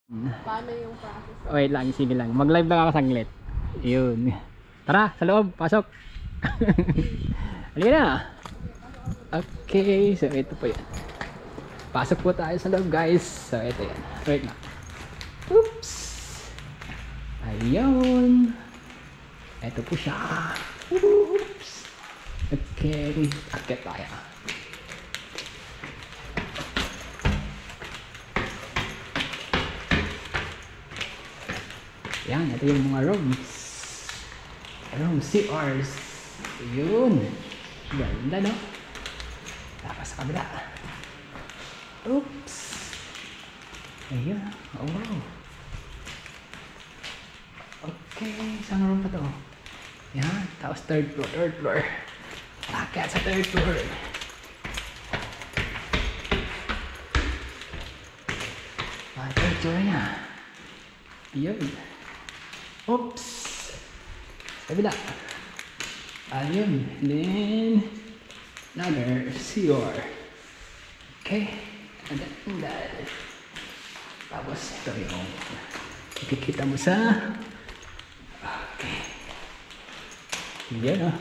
Paano yung process? Wait lang, sige lang. Mag-live lang ako saglit. Yun. Tara, sa loob. Pasok. Halika na. Okay, so ito po yan. Pasok po tayo sa loob, guys. So ito yan. Wait na. Oops. Ayun. Ito po siya. Oops. Okay. Akit tayo. Yan, ito yung mga rooms. Room CRs. Yun. Ganda, no? Tapos sa kabila. Oops. Ayun. Oh, wow. Okay. Saan room pa to? Yan. Tapos third floor. Akit sa third floor. Third floor niya. Yun. Oops. Kabila. Ayun. And then another CR. Okay. And then that. Tapos ito yung makikita mo sa okay. Yan, oh.